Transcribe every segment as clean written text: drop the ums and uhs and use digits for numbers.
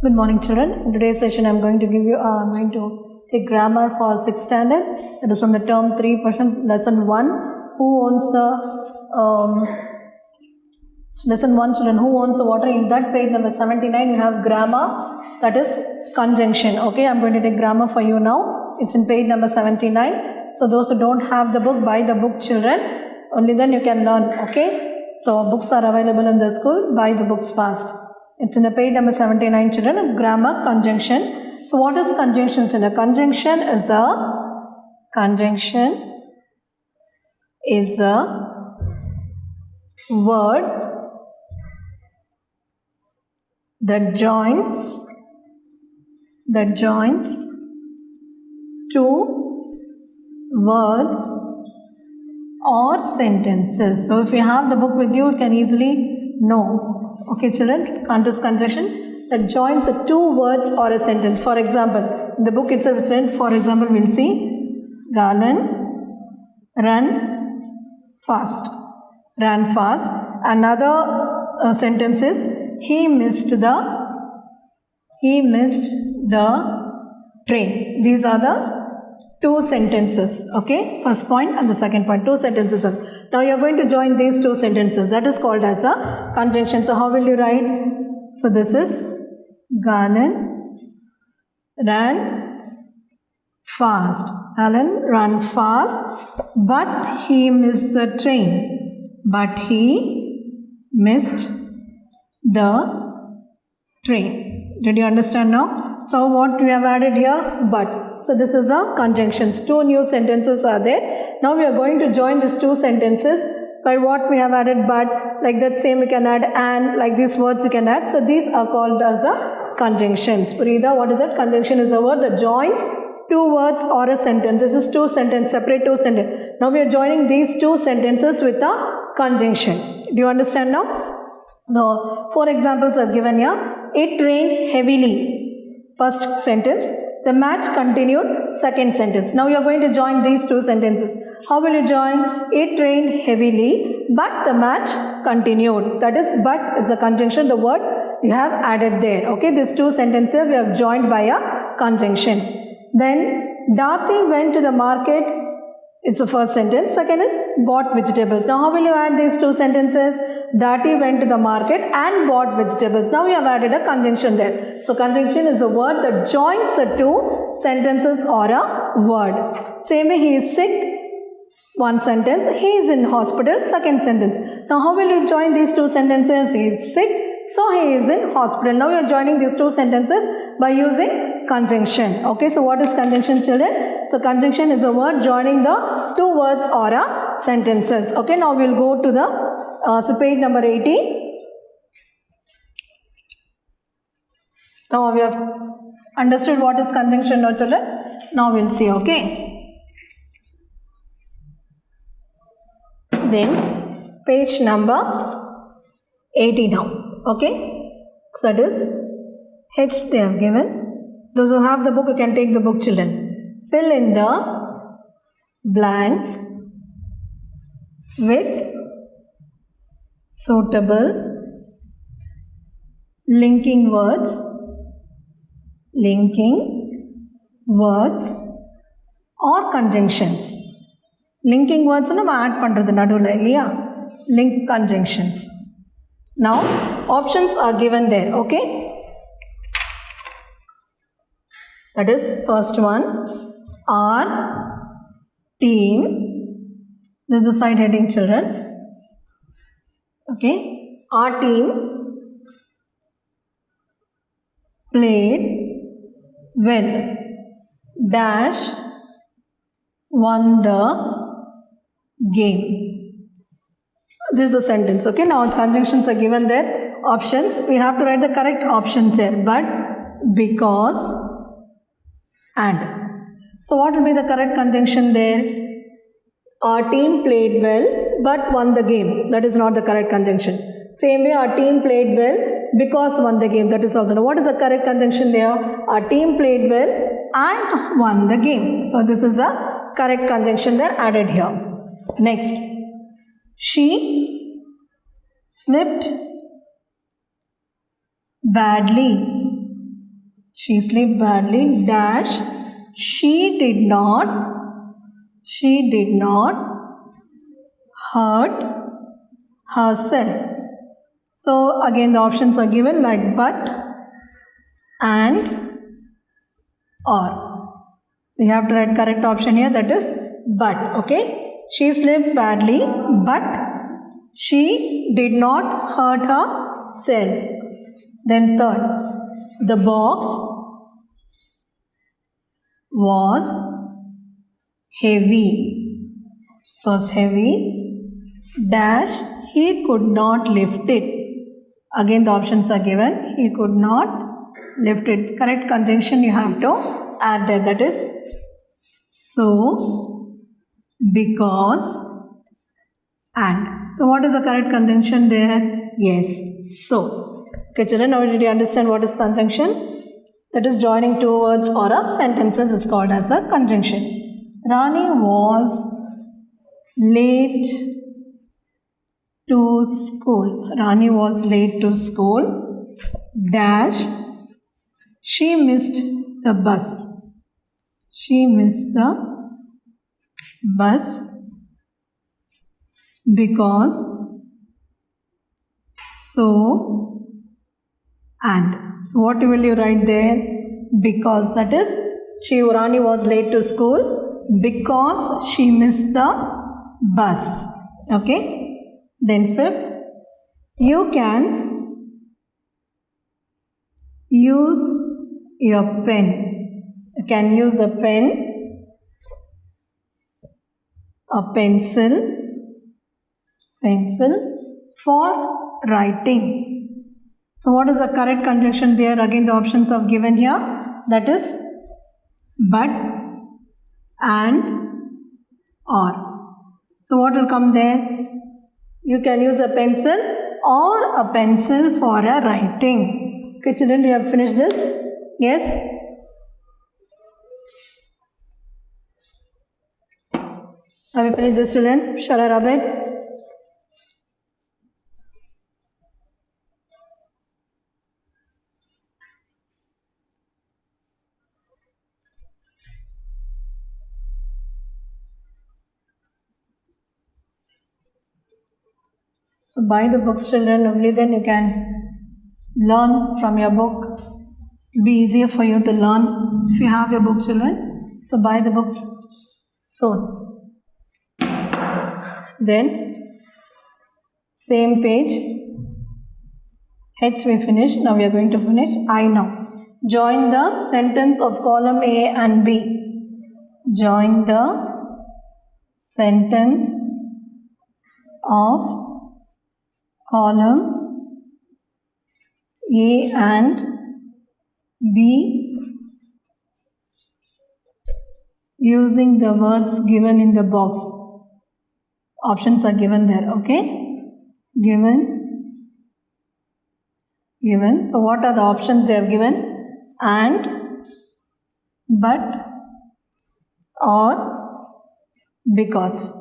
Good morning, children. In today's session, I'm going to take grammar for 6th standard. That is from the term 3 portion, lesson 1. Who owns the lesson 1, children? Who owns the water? In that page number 79, you have grammar. That is conjunction. Okay, I'm going to take grammar for you now. It's in page number 79. So those who don't have the book, buy the book, children. Only then you can learn. Okay. So books are available in the school. Buy the books fast. It's in the page number 79, children, of grammar conjunction. So what is conjunction, children? Conjunction is a word that joins two words or sentences. So if you have the book with you, you can easily know. Okay, children, contest conjunction that joins the two words or a sentence. For example, in the book itself, it's written, for example, we'll see Galan ran fast. Another sentence is he missed the train. These are the two sentences. Okay, first point and the second point, two sentences. Now you are going to join these two sentences. That is called as a conjunction. So how will you write? So this is Galan ran fast. Galan ran fast, but he missed the train. Did you understand now? So what we have added here? But. So this is a conjunction. Two new sentences are there. Now we are going to join these two sentences by what we have added. But, like that same we can add and, like these words you can add. So these are called as a conjunctions. Purida, what is it? Conjunction is a word that joins two words or a sentence. This is two sentences, separate two sentences. Now we are joining these two sentences with a conjunction. Do you understand now? Now, 4 examples are given here. It rained heavily. First sentence. The match continued. Second sentence. Now you are going to join these two sentences. How will you join? It rained heavily, but the match continued. That is, but is a conjunction. The word you have added there. Okay, these two sentences we have joined by a conjunction. Then Dati went to the market. It's the first sentence. Second is bought vegetables. Now how will you add these two sentences? Dati went to the market and bought vegetables. Now we have added a conjunction there. So conjunction is a word that joins the two sentences or a word. Same way, he is sick. One sentence. He is in hospital. Second sentence. Now how will you join these two sentences? He is sick, so he is in hospital. Now we are joining these two sentences by using conjunction. Okay, so what is conjunction, children? So conjunction is a word joining the two words or a sentences. Okay, now we will go to the page number 80. Now we have understood what is conjunction now, children. Now we will see. Okay. Then page number 80 now. Okay. So that is H they have given. Those who have the book, you can take the book, children. Fill in the blanks with suitable linking words or conjunctions. Linking words நம்ம add பண்றது நடுவுல இல்லையா? Link conjunctions. Now options are given there. Okay. That is first one. Our team. This is the side heading, children. Okay. Our team played well. Dash won the game. This is a sentence. Okay. Now conjunctions are given there. Options. We have to write the correct options here. But, because, and. So what will be the correct conjunction there? Our team played well but won the game. That is not the correct conjunction. Same way, our team played well because won the game. That is also. What is the correct conjunction there? Our team played well and won the game. So this is the correct conjunction there added here. Next. She slipped badly She slept badly dash she did not hurt herself. So again the options are given like but and or. So you have to write correct option here, that is but. Okay, she slept badly but she did not hurt herself. Then third, the box was heavy. So it's heavy dash he could not lift it. Again the options are given. He could not lift it. Correct conjunction you have to add there, that is so, because, and. So what is the correct conjunction there? Yes, so. Okay children, now did you understand what is conjunction? That is joining two words or a sentences is called as a conjunction. Rani was late to school. Rani was late to school dash she missed the bus. She missed the bus because so and. So what will you write there? Because, that is Rani was late to school because she missed the bus. Okay. Then fifth, you can use your pen. You can use a pen, a pencil for writing. So what is the correct conjunction there? Again the options are given here, that is but and or. So what will come there? You can use a pencil or a pencil for a writing. Okay children, you have finished this? Yes? Have you finished this children? Shall I rub it? So buy the books children, only then you can learn from your book. It will be easier for you to learn if you have your book children. So buy the books soon. Then same page, H we finished, now we are going to finish I now. Join the sentence of column A and B. Join the sentence of column A and B using the words given in the box. Options are given there, okay? Given. So what are the options they have given? And, but, or, because.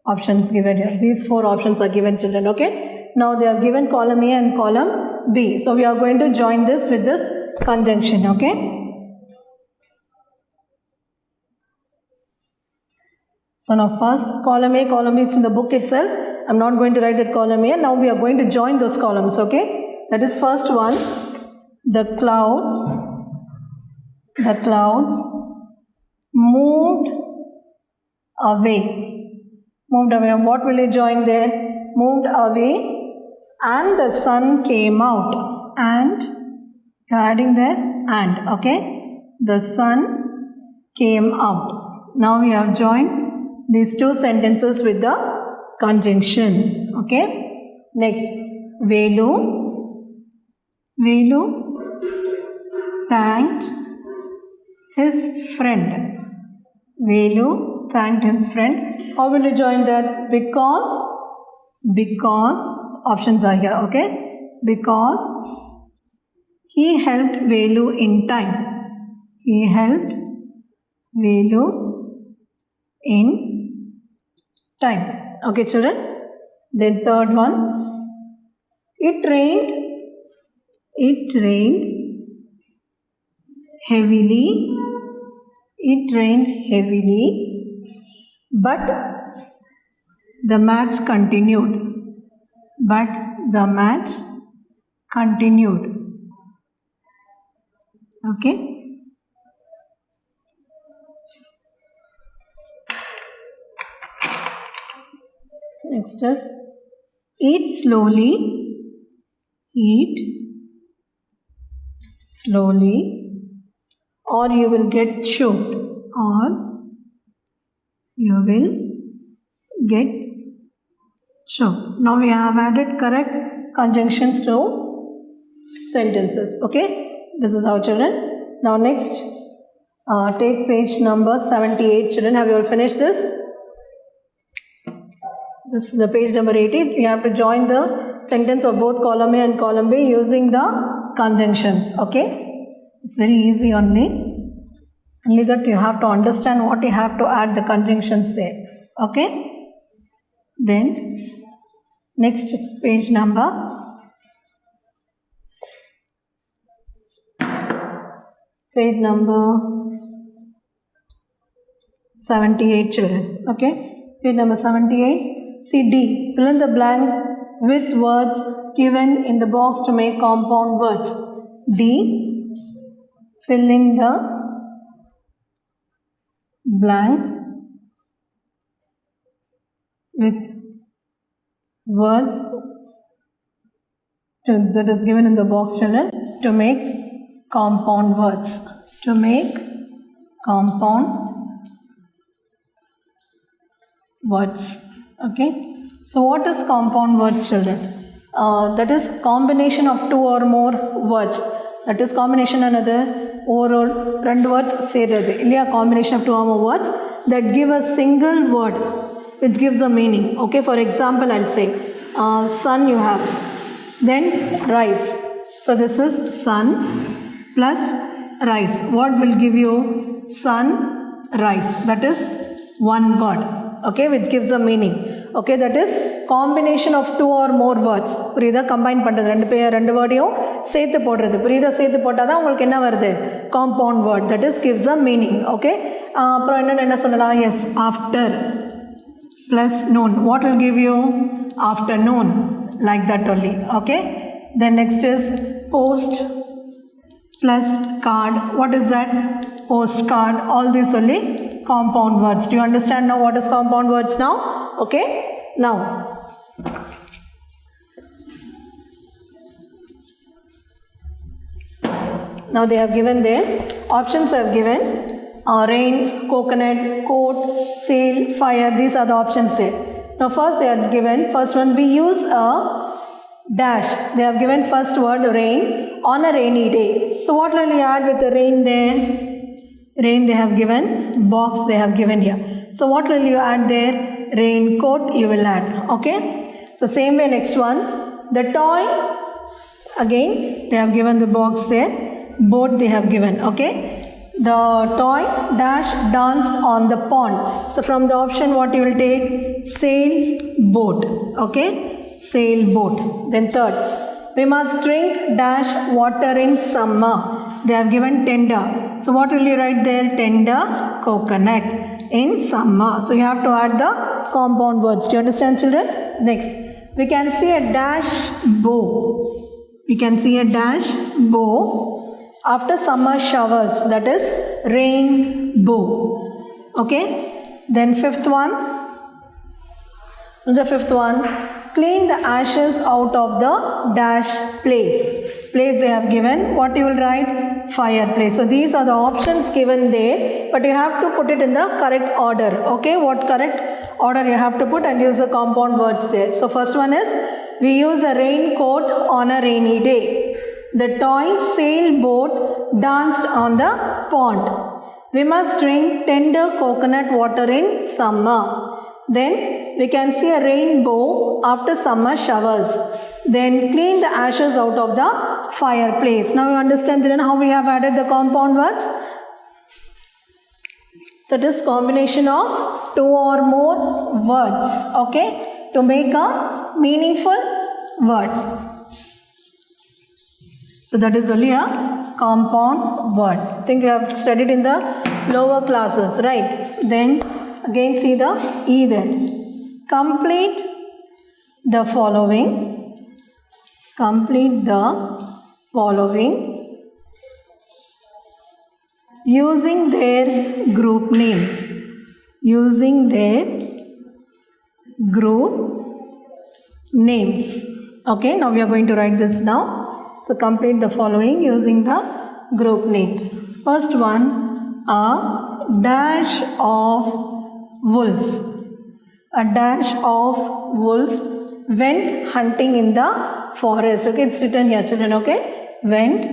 Options given here. These four options are given children, okay? Now they have given column A and column B. So we are going to join this with this conjunction, okay? So now first column A, it's in the book itself. I'm not going to write that column A. Now we are going to join those columns, okay? That is first one. The clouds moved away. What will you join there? Moved away and the sun came out. And you're adding there and, okay? The sun came out. Now we have joined these two sentences with the conjunction, okay? Next, Velu thanked his friend. Velu thanked his friend. How will you join that? Because options are here, okay? Because he helped Velu in time. He helped Velu in time. Okay, children? Then third one. It rained heavily. It rained heavily, but the match continued. But the match continued. Okay. Next is eat slowly. Eat slowly, or you will get choked. Or you will get choked. Now we have added correct conjunctions to sentences. Okay. This is how, children. Now next, take page number 78. Children, have you all finished this? This is the page number 80. You have to join the sentence of both column A and column B using the conjunctions. Okay. It's very easy only. Only that you have to understand what you have to add the conjunctions there. Okay. Then next is page number 78, children. Okay. Page number 78. See D. Fill in the blanks with words given in the box to make compound words. D. Fill in the blanks with words that is given in the box, children, to make compound words. To make compound words. Okay. So what is compound words, children? That is combination of two or more words. That is combination another or two words சேர்றது இல்லையா, combination of two or more words that give a single word which gives a meaning. Okay, for example, I'll say sun you have, then rice. So this is sun plus rice. What will give you sun, rice? That is one word. Okay, which gives a meaning. Okay, that is combination of two or more words. புரியுதா? Combine பண்ணுறது ரெண்டு வேர்டையும் சேர்த்து போடுறது. புரியுதா? சேர்த்து போட்டால் தான் உங்களுக்கு என்ன வருது? Compound word. That is gives a meaning. Okay. அப்புறம் என்ன சொல்லலாம்? Yes, after plus noon. What will give you? Afternoon. Like that only. Okay. Then next is post plus card. What is that? Postcard. All these only compound words. Do you understand now what is compound words now? Okay. Now they have given their options. Have given rain, coconut, coat, sail, fire. These are the options there. Now first they are given, first one we use a dash. They have given first word rain on a rainy day. So what will you add with the rain there? Rain they have given, box they have given here. So what will you add there? Raincoat you will add. Okay. So same way next one. The toy, again they have given the box there. Boat they have given. Okay. The toy dash danced on the pond. So from the option what you will take? Sail boat. Okay. Sailboat. Then third, we must drink dash water in summer. They have given tender. So what will you write there? Tender coconut in summer. So you have to add the compound words. Do you understand, children? Next, we can see a dash bow. We can see a dash bow after summer showers. That is rainbow. Okay. Then fifth one. The fifth one. Clean the ashes out of the dash place. Place they have given. What you will write? Fireplace. So these are the options given there, but you have to put it in the correct order. Okay, what correct order you have to put and use the compound words there. So first one is we use a raincoat on a rainy day. The toy sailboat danced on the pond. We must drink tender coconut water in summer. Then we can see a rainbow after summer showers. Then clean the ashes out of the fireplace. Now you understand how we have added the compound words? That is combination of two or more words. Okay, to make a meaningful word. So So that is only a compound word. I think you have studied in the lower classes, right? Then again see the E then. Complete the following. Complete the following using their group names. Using their group names. Okay, now we are going to write this now. So complete the following using the group names. First one, a dash of wolves. A dash of wolves went hunting in the forest. Okay, it's written here, children. Okay, went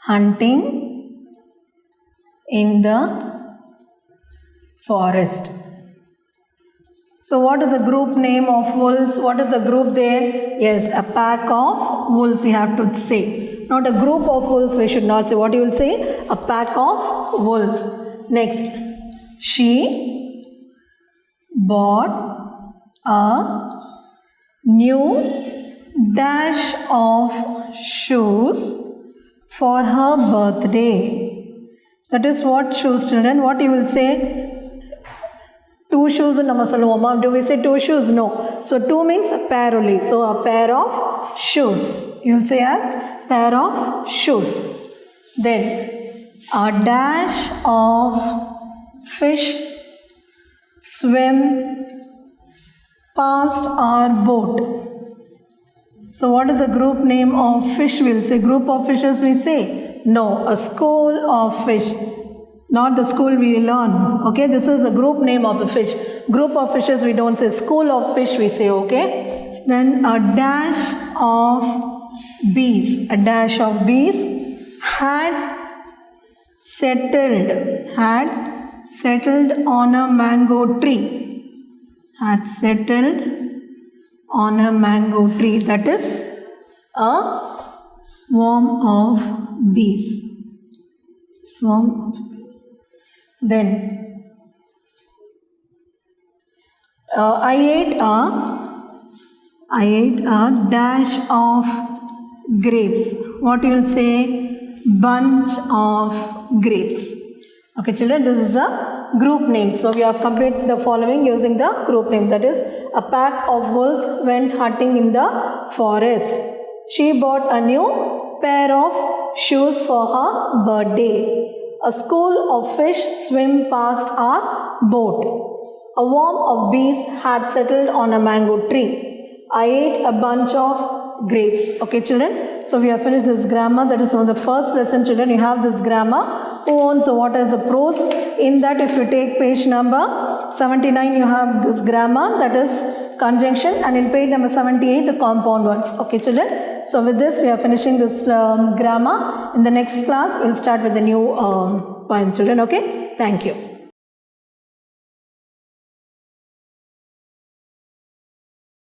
hunting in the forest. So what is the group name of wolves? What is the group there? Yes, a pack of wolves you have to say. Not a group of wolves we should not say. What you will say? A pack of wolves. Next, she bought a new dash of shoes for her birthday. That is what shoes, children. What you will say? Two shoes நம்ம சொல்லுவோமா? Do we say two shoes? No. So two means a pair only. So a pair of shoes. You will say as pair of shoes. Then a dash of fish swim past our boat. So what is the group name of fish? We will say group of fishes we say? No, a school of fish. Not the school we learn. Okay, this is a group name of a fish. Group of fishes we don't say. School of fish we say. Okay. Then a dash of bees. A dash of bees had settled on a mango tree. Had settled on a mango tree. That is a swarm of bees. Swarm of bees. Then I ate a dash of grapes. What you will say? Bunch of grapes. Okay, children, this is a group name. So we have completed the following using the group names. That is, a pack of wolves went hunting in the forest. She bought a new pair of shoes for her birthday. A school of fish swim past our boat. A swarm of bees had settled on a mango tree. I ate a bunch of grapes. Okay, children. So we have finished this grammar. That is one of the first lesson, children. You have this grammar. Who owns what is the prose? In that, if you take page number 79, you have this grammar. That is conjunction. And in page number 78, the compound words. Okay, children. So with this, we are finishing this grammar. In the next class, we will start with the new poem, children. Okay. Thank you.